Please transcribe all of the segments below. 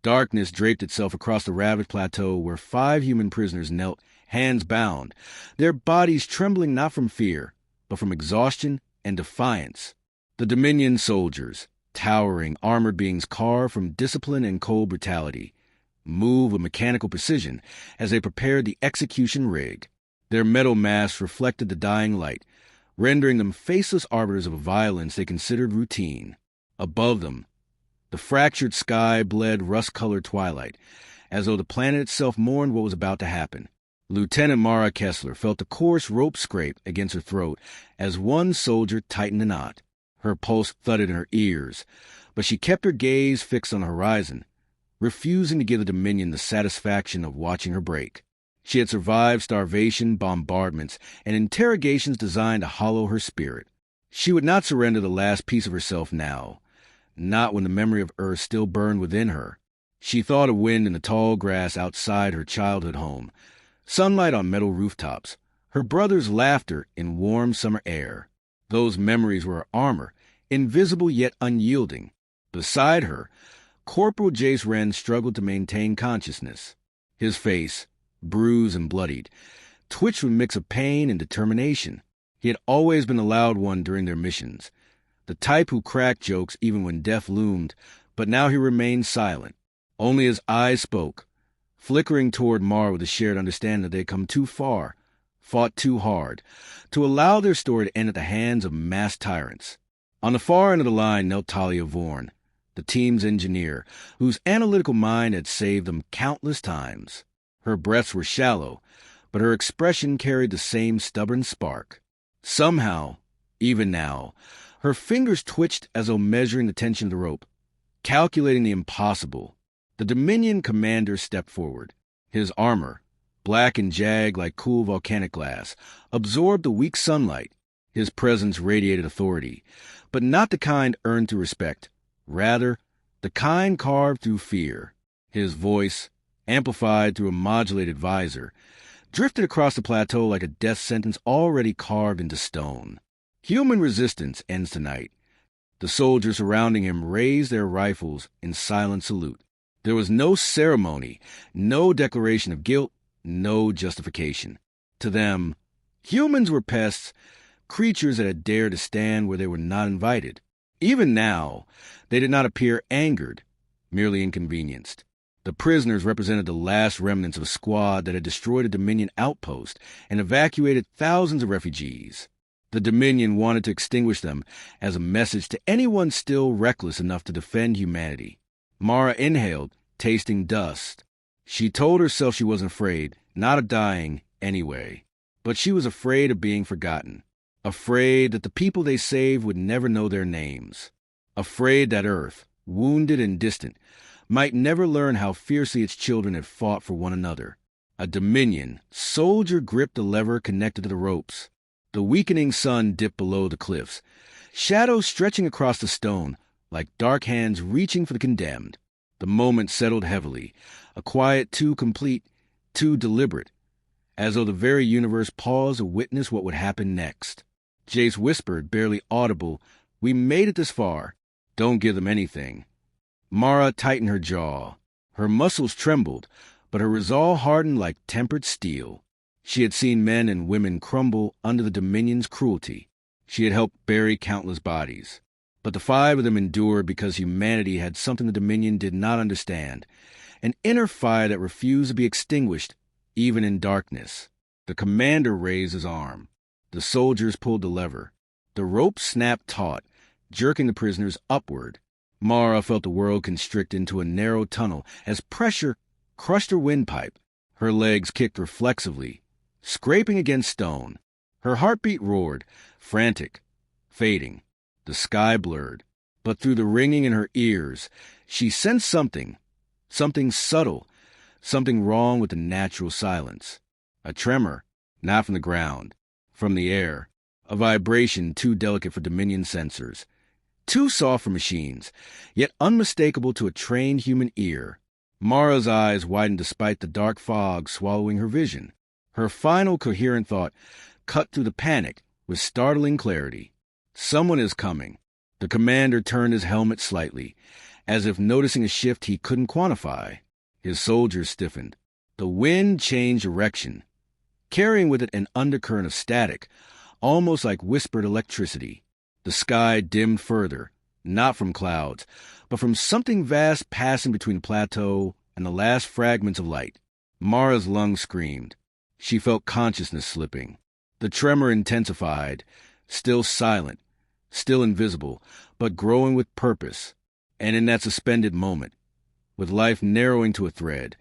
Darkness draped itself across the ravaged plateau where 5 human prisoners knelt, hands bound, their bodies trembling not from fear, but from exhaustion and defiance. The Dominion soldiers, towering armored beings carved from discipline and cold brutality, move with mechanical precision as they prepared the execution rig. Their metal masks reflected the dying light, rendering them faceless arbiters of a violence they considered routine. Above them, the fractured sky bled rust-colored twilight, as though the planet itself mourned what was about to happen. Lieutenant Mara Kessler felt the coarse rope scrape against her throat as one soldier tightened the knot. Her pulse thudded in her ears, but she kept her gaze fixed on the horizon, refusing to give the Dominion the satisfaction of watching her break. She had survived starvation, bombardments, and interrogations designed to hollow her spirit. She would not surrender the last piece of herself now, not when the memory of Earth still burned within her. She thought of wind in the tall grass outside her childhood home, sunlight on metal rooftops, her brother's laughter in warm summer air. Those memories were her armor, invisible yet unyielding. Beside her, Corporal Jace Wren struggled to maintain consciousness. His face, bruised and bloodied, twitched with a mix of pain and determination. He had always been the loud one during their missions, the type who cracked jokes even when death loomed, but now he remained silent. Only his eyes spoke, flickering toward Mara with a shared understanding that they had come too far, fought too hard, to allow their story to end at the hands of masked tyrants. On the far end of the line knelt Talia Vorn, the team's engineer, whose analytical mind had saved them countless times. Her breaths were shallow, but her expression carried the same stubborn spark. Somehow, even now, her fingers twitched as though measuring the tension of the rope, calculating the impossible. The Dominion commander stepped forward. His armor, black and jagged like cool volcanic glass, absorbed the weak sunlight. His presence radiated authority, but not the kind earned through respect, rather, the kind carved through fear. His voice, amplified through a modulated visor, drifted across the plateau like a death sentence already carved into stone. Human resistance ends tonight. The soldiers surrounding him raised their rifles in silent salute. There was no ceremony, no declaration of guilt, no justification. To them, humans were pests, creatures that had dared to stand where they were not invited. Even now, they did not appear angered, merely inconvenienced. The prisoners represented the last remnants of a squad that had destroyed a Dominion outpost and evacuated thousands of refugees. The Dominion wanted to extinguish them as a message to anyone still reckless enough to defend humanity. Mara inhaled, tasting dust. She told herself she wasn't afraid, not of dying anyway. But she was afraid of being forgotten. Afraid that the people they saved would never know their names. Afraid that Earth, wounded and distant, might never learn how fiercely its children had fought for one another. A Dominion soldier gripped the lever connected to the ropes. The weakening sun dipped below the cliffs, shadows stretching across the stone like dark hands reaching for the condemned. The moment settled heavily, a quiet too complete, too deliberate, as though the very universe paused to witness what would happen next. Jace whispered, barely audible, "We made it this far. Don't give them anything." Mara tightened her jaw. Her muscles trembled, but her resolve hardened like tempered steel. She had seen men and women crumble under the Dominion's cruelty. She had helped bury countless bodies. But the 5 of them endured because humanity had something the Dominion did not understand, an inner fire that refused to be extinguished, even in darkness. The commander raised his arm. The soldiers pulled the lever. The rope snapped taut, jerking the prisoners upward. Mara felt the world constrict into a narrow tunnel as pressure crushed her windpipe. Her legs kicked reflexively, scraping against stone. Her heartbeat roared, frantic, fading. The sky blurred, but through the ringing in her ears, she sensed something subtle, something wrong with the natural silence. A tremor, not from the ground, from the air, a vibration too delicate for Dominion sensors, too soft for machines, yet unmistakable to a trained human ear. Mara's eyes widened despite the dark fog swallowing her vision. Her final coherent thought cut through the panic with startling clarity. Someone is coming. The commander turned his helmet slightly, as if noticing a shift he couldn't quantify. His soldiers stiffened. The wind changed direction, carrying with it an undercurrent of static, almost like whispered electricity. The sky dimmed further, not from clouds, but from something vast passing between the plateau and the last fragments of light. Mara's lungs screamed. She felt consciousness slipping. The tremor intensified, still silent, still invisible, but growing with purpose. And in that suspended moment, with life narrowing to a thread,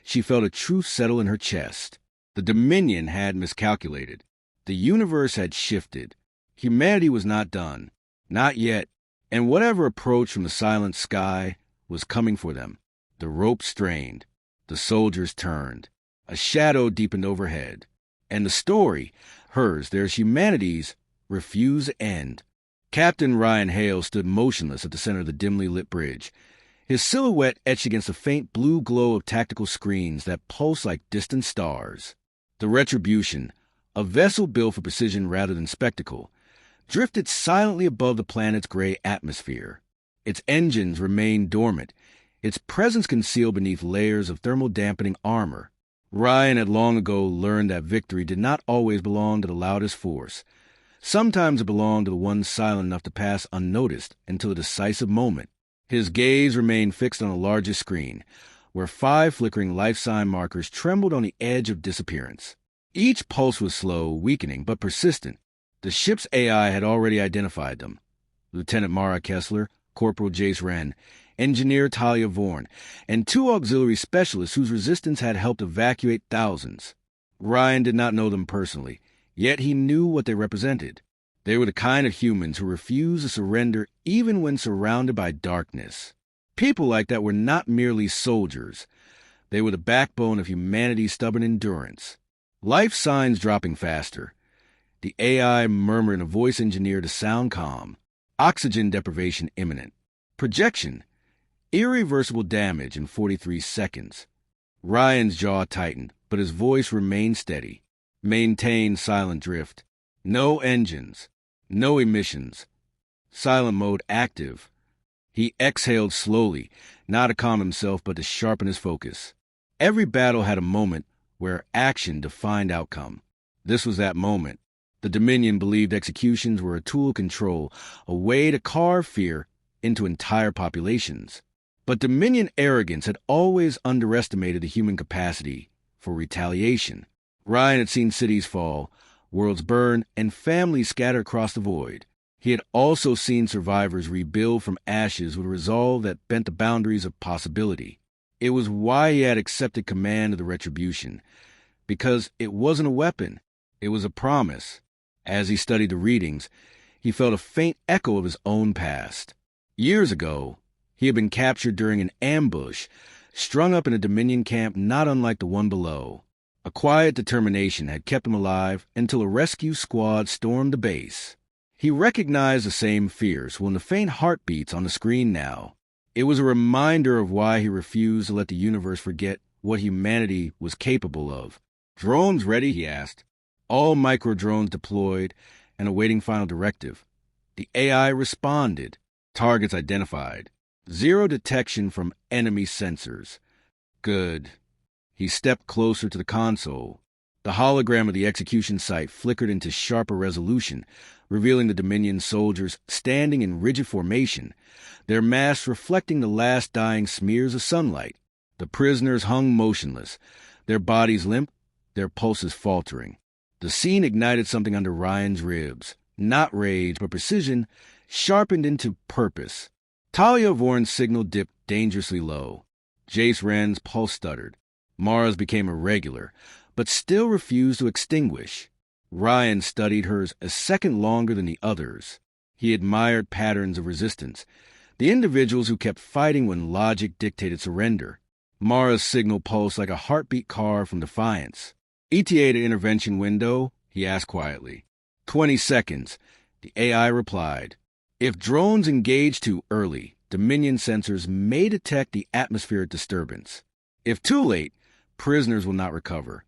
she felt a truth settle in her chest. The Dominion had miscalculated. The universe had shifted. Humanity was not done. Not yet. And whatever approach from the silent sky was coming for them. The rope strained. The soldiers turned. A shadow deepened overhead. And the story, hers, theirs, humanity's, refused to end. Captain Ryan Hale stood motionless at the center of the dimly lit bridge, his silhouette etched against the faint blue glow of tactical screens that pulsed like distant stars. The Retribution, a vessel built for precision rather than spectacle, drifted silently above the planet's gray atmosphere. Its engines remained dormant, its presence concealed beneath layers of thermal-dampening armor. Ryan had long ago learned that victory did not always belong to the loudest force. Sometimes it belonged to the one silent enough to pass unnoticed until a decisive moment. His gaze remained fixed on the largest screen, where 5 flickering life sign markers trembled on the edge of disappearance. Each pulse was slow, weakening, but persistent. The ship's AI had already identified them. Lieutenant Mara Kessler, Corporal Jace Wren, Engineer Talia Vorn, and 2 auxiliary specialists whose resistance had helped evacuate thousands. Ryan did not know them personally, yet he knew what they represented. They were the kind of humans who refused to surrender even when surrounded by darkness. People like that were not merely soldiers. They were the backbone of humanity's stubborn endurance. Life signs dropping faster. The AI murmured in a voice engineered to sound calm. Oxygen deprivation imminent. Projection. Irreversible damage in 43 seconds. Ryan's jaw tightened, but his voice remained steady. Maintain silent drift. No engines. No emissions. Silent mode active. He exhaled slowly, not to calm himself but to sharpen his focus. Every battle had a moment where action defined outcome. This was that moment. The Dominion believed executions were a tool of control, a way to carve fear into entire populations. But Dominion arrogance had always underestimated the human capacity for retaliation. Ryan had seen cities fall, worlds burn, and families scatter across the void. He had also seen survivors rebuild from ashes with a resolve that bent the boundaries of possibility. It was why he had accepted command of the Retribution, because it wasn't a weapon, it was a promise. As he studied the readings, he felt a faint echo of his own past. Years ago, he had been captured during an ambush, strung up in a Dominion camp not unlike the one below. A quiet determination had kept him alive until a rescue squad stormed the base. He recognized the same fears when the faint heartbeats on the screen now. It was a reminder of why he refused to let the universe forget what humanity was capable of. "Drones ready?" he asked. All micro-drones deployed and awaiting final directive. The AI responded. Targets identified. 0 detection from enemy sensors. Good. He stepped closer to the console. The hologram of the execution site flickered into sharper resolution, revealing the Dominion soldiers standing in rigid formation, their masks reflecting the last dying smears of sunlight. The prisoners hung motionless, their bodies limp, their pulses faltering. The scene ignited something under Ryan's ribs. Not rage, but precision, sharpened into purpose. Talia Vorn's signal dipped dangerously low. Jace Wren's pulse stuttered. Mara's became irregular, but still refused to extinguish. Ryan studied hers a second longer than the others. He admired patterns of resistance, the individuals who kept fighting when logic dictated surrender. Mara's signal pulsed like a heartbeat carved from defiance. "ETA to intervention window?" he asked quietly. 20 seconds, the AI replied. If drones engage too early, Dominion sensors may detect the atmospheric disturbance. If too late, prisoners will not recover.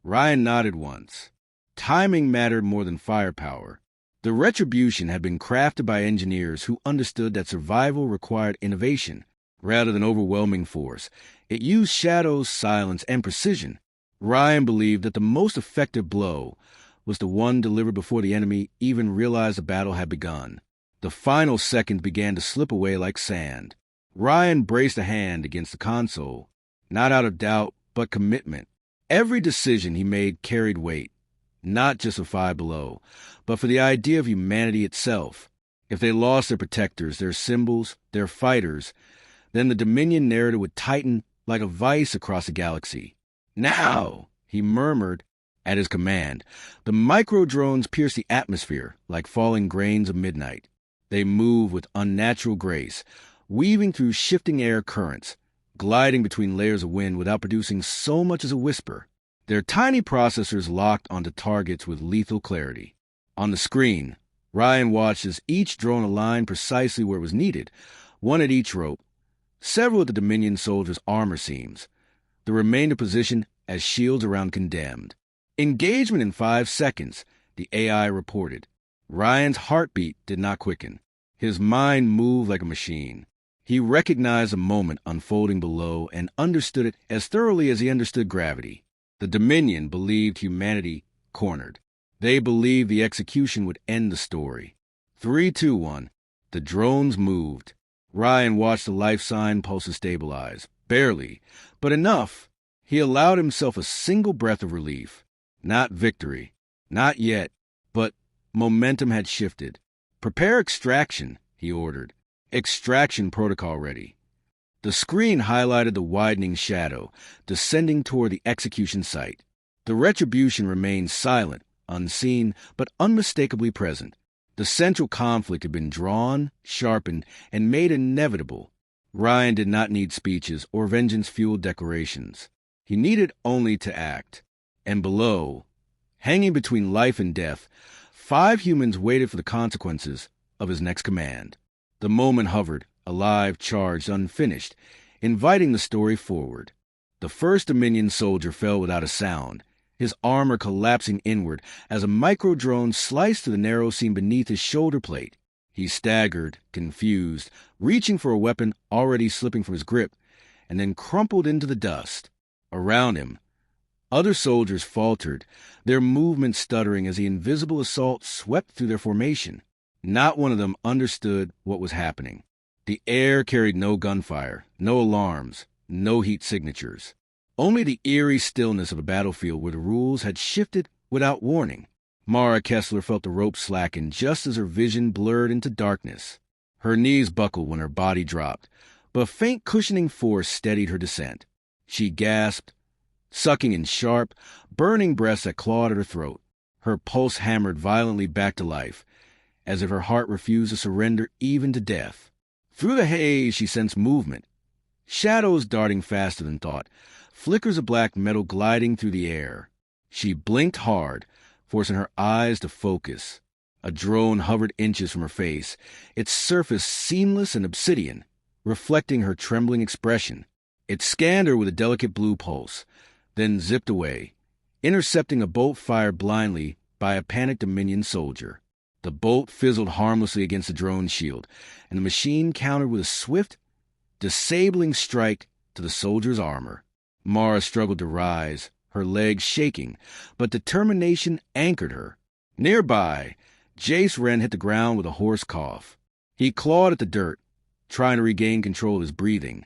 Ryan nodded once. Timing mattered more than firepower. The Retribution had been crafted by engineers who understood that survival required innovation, rather than overwhelming force. It used shadows, silence, and precision. Ryan believed that the most effective blow was the one delivered before the enemy even realized the battle had begun. The final seconds began to slip away like sand. Ryan braced a hand against the console, not out of doubt, but commitment. Every decision he made carried weight, not just for Five Below, but for the idea of humanity itself. If they lost their protectors, their symbols, their fighters, then the Dominion narrative would tighten like a vice across the galaxy. Now, he murmured at his command. The micro-drones pierced the atmosphere like falling grains of midnight. They moved with unnatural grace, weaving through shifting air currents, gliding between layers of wind without producing so much as a whisper. Their tiny processors locked onto targets with lethal clarity. On the screen, Ryan watched as each drone aligned precisely where it was needed, one at each rope, several at the Dominion soldiers' armor seams, the remainder positioned as shields around condemned. Engagement in 5 seconds, the AI reported. Ryan's heartbeat did not quicken. His mind moved like a machine. He recognized the moment unfolding below and understood it as thoroughly as he understood gravity. The Dominion believed humanity cornered. They believed the execution would end the story. 3, 2, 1. The drones moved. Ryan watched the life sign pulses stabilize. Barely, but enough. He allowed himself a single breath of relief. Not victory. Not yet. But momentum had shifted. Prepare extraction, he ordered. Extraction protocol ready. The screen highlighted the widening shadow, descending toward the execution site. The retribution remained silent, unseen, but unmistakably present. The central conflict had been drawn, sharpened, and made inevitable. Ryan did not need speeches or vengeance-fueled declarations. He needed only to act. And below, hanging between life and death, 5 humans waited for the consequences of his next command. The moment hovered, alive, charged, unfinished, inviting the story forward. The first Dominion soldier fell without a sound, his armor collapsing inward as a micro-drone sliced through the narrow seam beneath his shoulder plate. He staggered, confused, reaching for a weapon already slipping from his grip, and then crumpled into the dust. Around him, other soldiers faltered, their movements stuttering as the invisible assault swept through their formation. Not one of them understood what was happening. The air carried no gunfire, no alarms, no heat signatures. Only the eerie stillness of a battlefield where the rules had shifted without warning. Mara Kessler felt the rope slacken just as her vision blurred into darkness. Her knees buckled when her body dropped, but faint cushioning force steadied her descent. She gasped, sucking in sharp, burning breaths that clawed at her throat. Her pulse hammered violently back to life, as if her heart refused to surrender even to death. Through the haze, she sensed movement. Shadows darting faster than thought, flickers of black metal gliding through the air. She blinked hard, forcing her eyes to focus. A drone hovered inches from her face, its surface seamless and obsidian, reflecting her trembling expression. It scanned her with a delicate blue pulse, then zipped away, intercepting a bolt fired blindly by a panicked Dominion soldier. The bolt fizzled harmlessly against the drone's shield, and the machine countered with a swift, disabling strike to the soldier's armor. Mara struggled to rise, her legs shaking, but determination anchored her. Nearby, Jace Wren hit the ground with a hoarse cough. He clawed at the dirt, trying to regain control of his breathing,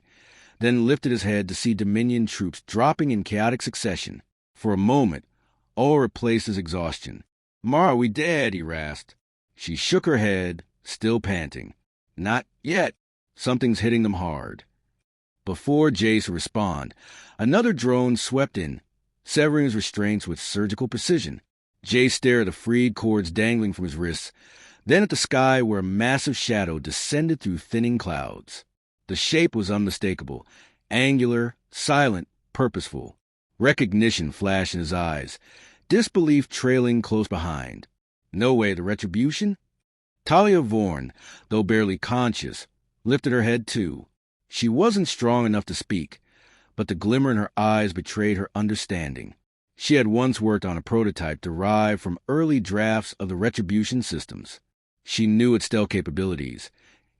then lifted his head to see Dominion troops dropping in chaotic succession. For a moment, all replaced his exhaustion. "Mara, we dead," he rasped. She shook her head, still panting. "Not yet. Something's hitting them hard." Before Jace could respond, another drone swept in, severing his restraints with surgical precision. Jace stared at the freed cords dangling from his wrists, then at the sky where a massive shadow descended through thinning clouds. The shape was unmistakable, angular, silent, purposeful. Recognition flashed in his eyes, disbelief trailing close behind. No way, the retribution? Talia Vorn, though barely conscious, lifted her head too. She wasn't strong enough to speak, but the glimmer in her eyes betrayed her understanding. She had once worked on a prototype derived from early drafts of the retribution systems. She knew its stealth capabilities,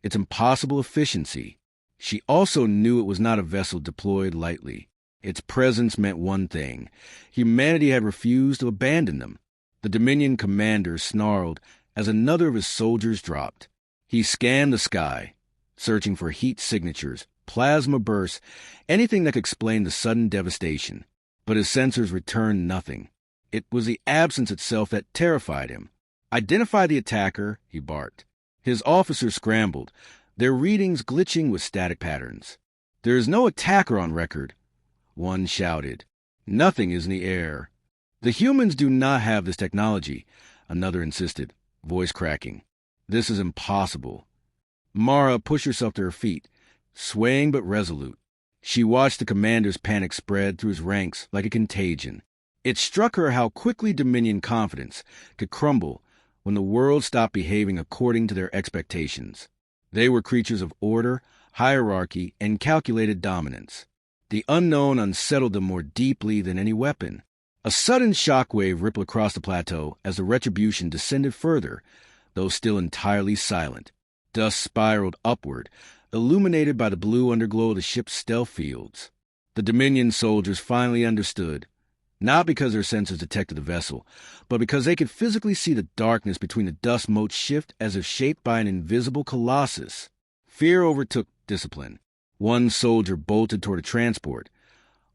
its impossible efficiency. She also knew it was not a vessel deployed lightly. Its presence meant one thing. Humanity had refused to abandon them. The Dominion commander snarled as another of his soldiers dropped. He scanned the sky, searching for heat signatures, plasma bursts, anything that could explain the sudden devastation. But his sensors returned nothing. It was the absence itself that terrified him. "Identify the attacker," he barked. His officers scrambled, their readings glitching with static patterns. "There is no attacker on record," one shouted. "Nothing is in the air." "The humans do not have this technology," another insisted, voice cracking. "This is impossible." Mara pushed herself to her feet, swaying but resolute. She watched the commander's panic spread through his ranks like a contagion. It struck her how quickly Dominion confidence could crumble when the world stopped behaving according to their expectations. They were creatures of order, hierarchy, and calculated dominance. The unknown unsettled them more deeply than any weapon. A sudden shockwave rippled across the plateau as the retribution descended further, though still entirely silent. Dust spiraled upward, illuminated by the blue underglow of the ship's stealth fields. The Dominion soldiers finally understood, not because their sensors detected the vessel, but because they could physically see the darkness between the dust motes shift as if shaped by an invisible colossus. Fear overtook discipline. One soldier bolted toward a transport,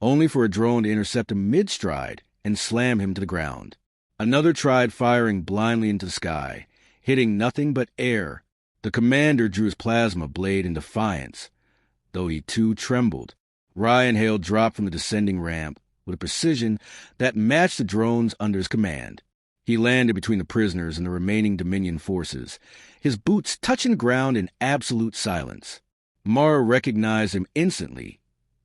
only for a drone to intercept him mid-stride and slam him to the ground. Another tried firing blindly into the sky, hitting nothing but air. The commander drew his plasma blade in defiance, though he too trembled. Ryan Hale dropped from the descending ramp with a precision that matched the drones under his command. He landed between the prisoners and the remaining Dominion forces, his boots touching the ground in absolute silence. Mara recognized him instantly,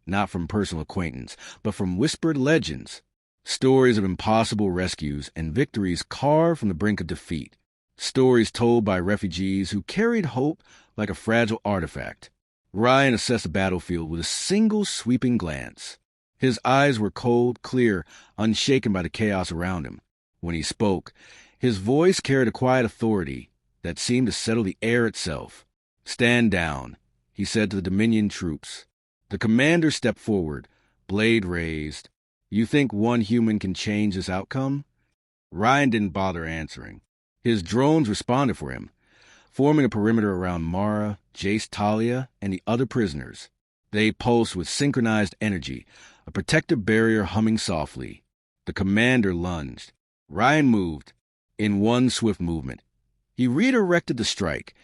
not from personal acquaintance, but from whispered legends, stories of impossible rescues and victories carved from the brink of defeat, stories told by refugees who carried hope like a fragile artifact. Ryan assessed the battlefield with a single sweeping glance. His eyes were cold, clear, unshaken by the chaos around him. When he spoke, his voice carried a quiet authority that seemed to settle the air itself. "Stand down," he said to the Dominion troops. The commander stepped forward, blade raised. "You think one human can change this outcome?" Ryan didn't bother answering. His drones responded for him, forming a perimeter around Mara, Jace Talia, and the other prisoners. They pulsed with synchronized energy, a protective barrier humming softly. The commander lunged. Ryan moved, in one swift movement. He redirected the strike,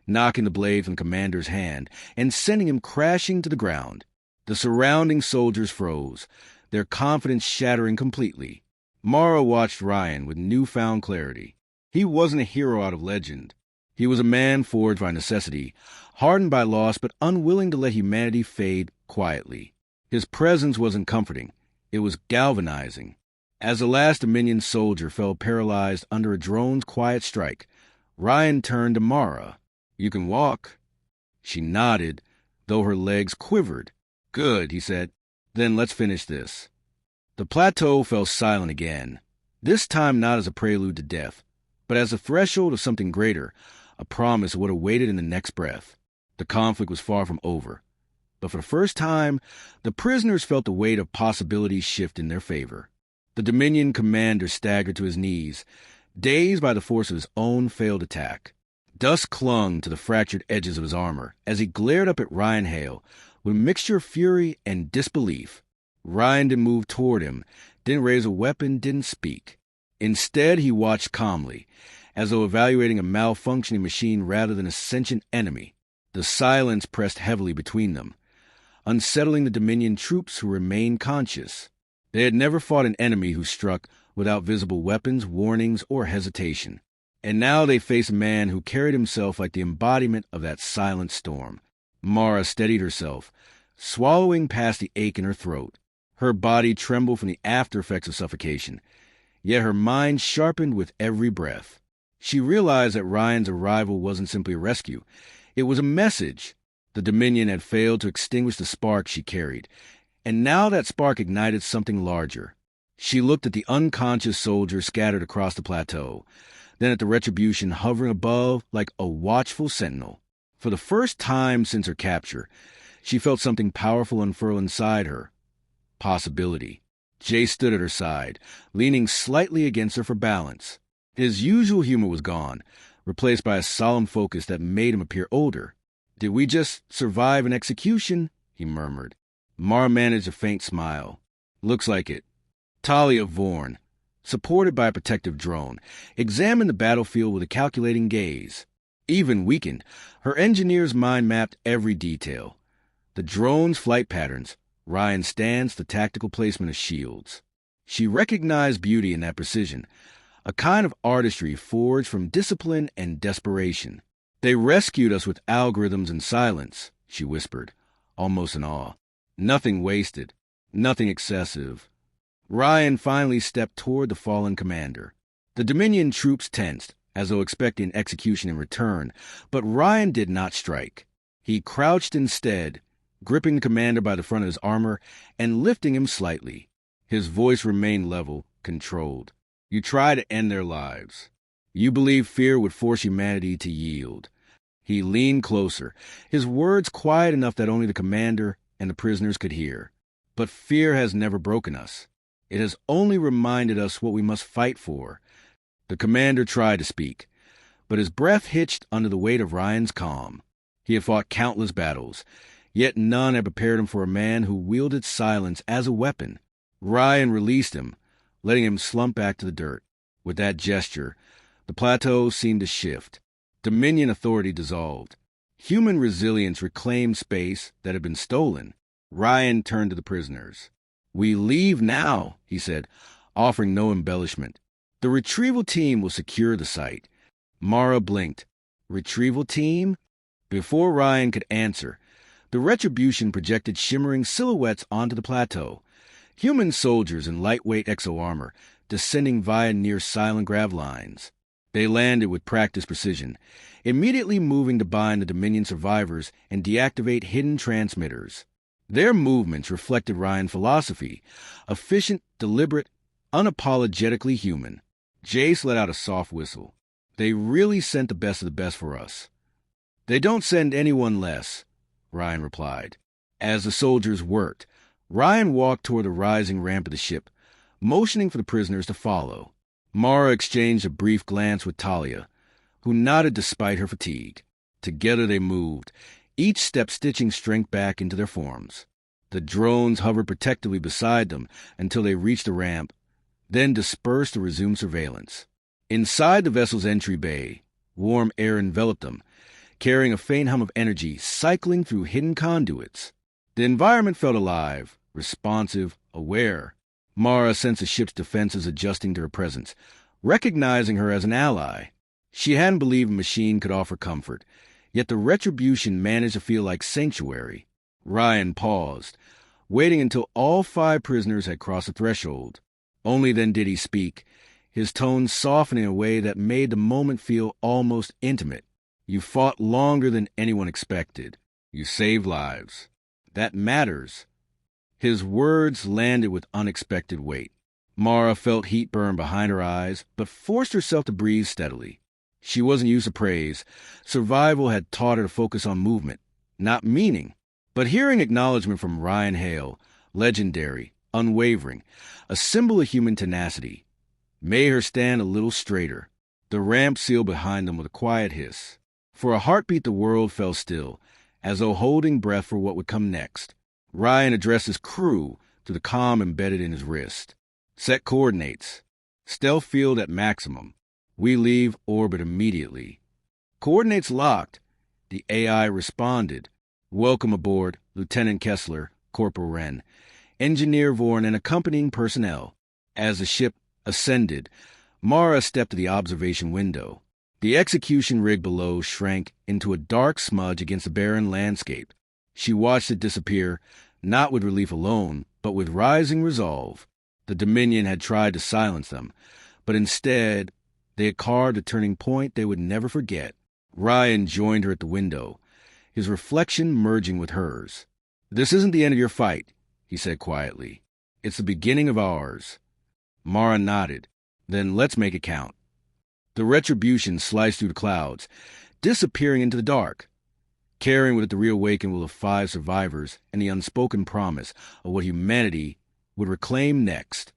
knocking the blade from the commander's hand and sending him crashing to the ground. The surrounding soldiers froze, their confidence shattering completely. Mara watched Ryan with newfound clarity. He wasn't a hero out of legend. He was a man forged by necessity, hardened by loss but unwilling to let humanity fade quietly. His presence wasn't comforting. It was galvanizing. As the last Dominion soldier fell paralyzed under a drone's quiet strike, Ryan turned to Mara. "You can walk." She nodded, though her legs quivered. "Good," he said. "Then let's finish this." The plateau fell silent again, this time not as a prelude to death, but as a threshold of something greater, a promise of what awaited in the next breath. The conflict was far from over, but for the first time, the prisoners felt the weight of possibilities shift in their favor. The Dominion commander staggered to his knees, dazed by the force of his own failed attack. Dust clung to the fractured edges of his armor as he glared up at Ryan Hale with a mixture of fury and disbelief. Ryan didn't move toward him, didn't raise a weapon, didn't speak. Instead, he watched calmly, as though evaluating a malfunctioning machine rather than a sentient enemy. The silence pressed heavily between them, unsettling the Dominion troops who remained conscious. They had never fought an enemy who struck without visible weapons, warnings, or hesitation. And now they faced a man who carried himself like the embodiment of that silent storm. Mara steadied herself, swallowing past the ache in her throat. Her body trembled from the after effects of suffocation, yet her mind sharpened with every breath. She realized that Ryan's arrival wasn't simply a rescue. It was a message. The Dominion had failed to extinguish the spark she carried, and now that spark ignited something larger. She looked at the unconscious soldiers scattered across the plateau, then at the retribution hovering above like a watchful sentinel. For the first time since her capture, She felt something powerful unfurl inside her. Possibility. Jay stood at her side, leaning slightly against her for balance. His usual humor was gone, replaced by a solemn focus that made him appear older. "Did we just survive an execution?" he murmured. Mara managed a faint smile. "Looks like it." Talia Vorn, supported by a protective drone, examined the battlefield with a calculating gaze. Even weakened, her engineer's mind mapped every detail. The drone's flight patterns, Ryan's stance, the tactical placement of shields. She recognized beauty in that precision, a kind of artistry forged from discipline and desperation. "They rescued us with algorithms and silence," she whispered, almost in awe. "Nothing wasted, nothing excessive." Ryan finally stepped toward the fallen commander. The Dominion troops tensed, as though expecting execution in return, but Ryan did not strike. He crouched instead, gripping the commander by the front of his armor and lifting him slightly. His voice remained level, controlled. "You try to end their lives. You believe fear would force humanity to yield." He leaned closer, his words quiet enough that only the commander and the prisoners could hear. "But fear has never broken us. It has only reminded us what we must fight for." The commander tried to speak, but his breath hitched under the weight of Ryan's calm. He had fought countless battles, yet none had prepared him for a man who wielded silence as a weapon. Ryan released him, letting him slump back to the dirt. With that gesture, the plateau seemed to shift. Dominion authority dissolved. Human resilience reclaimed space that had been stolen. Ryan turned to the prisoners. "We leave now," he said, offering no embellishment. "The retrieval team will secure the site." Mara blinked. "Retrieval team?" Before Ryan could answer, the Retribution projected shimmering silhouettes onto the plateau. Human soldiers in lightweight exo-armor, descending via near silent grav lines. They landed with practiced precision, immediately moving to bind the Dominion survivors and deactivate hidden transmitters. Their movements reflected Ryan's philosophy: efficient, deliberate, unapologetically human. Jace let out a soft whistle. "They really sent the best of the best for us." "They don't send anyone less," Ryan replied. As the soldiers worked, Ryan walked toward the rising ramp of the ship, motioning for the prisoners to follow. Mara exchanged a brief glance with Talia, who nodded despite her fatigue. Together they moved, each step stitching strength back into their forms. The drones hovered protectively beside them until they reached the ramp, then dispersed to resume surveillance. Inside the vessel's entry bay, warm air enveloped them, carrying a faint hum of energy cycling through hidden conduits. The environment felt alive, responsive, aware. Mara sensed the ship's defenses adjusting to her presence, recognizing her as an ally. She hadn't believed a machine could offer comfort, yet the Retribution managed to feel like sanctuary. Ryan paused, waiting until all 5 prisoners had crossed the threshold. Only then did he speak, his tone softening in a way that made the moment feel almost intimate. "You fought longer than anyone expected. You saved lives. That matters." His words landed with unexpected weight. Mara felt heat burn behind her eyes, but forced herself to breathe steadily. She wasn't used to praise. Survival had taught her to focus on movement, not meaning. But hearing acknowledgement from Ryan Hale, legendary, unwavering, a symbol of human tenacity, made her stand a little straighter. The ramp sealed behind them with a quiet hiss. For a heartbeat the world fell still, as though holding breath for what would come next. Ryan addressed his crew through the comm embedded in his wrist. "Set coordinates. Stealth field at maximum. We leave orbit immediately." "Coordinates locked," the AI responded. "Welcome aboard, Lieutenant Kessler, Corporal Wren, Engineer Vorn, and accompanying personnel." As the ship ascended, Mara stepped to the observation window. The execution rig below shrank into a dark smudge against the barren landscape. She watched it disappear, not with relief alone, but with rising resolve. The Dominion had tried to silence them, but instead, they had carved a turning point they would never forget. Ryan joined her at the window, his reflection merging with hers. "This isn't the end of your fight," he said quietly. "It's the beginning of ours." Mara nodded. "Then let's make it count." The Retribution sliced through the clouds, disappearing into the dark. carrying with it the reawakened will of 5 survivors and the unspoken promise of what humanity would reclaim next.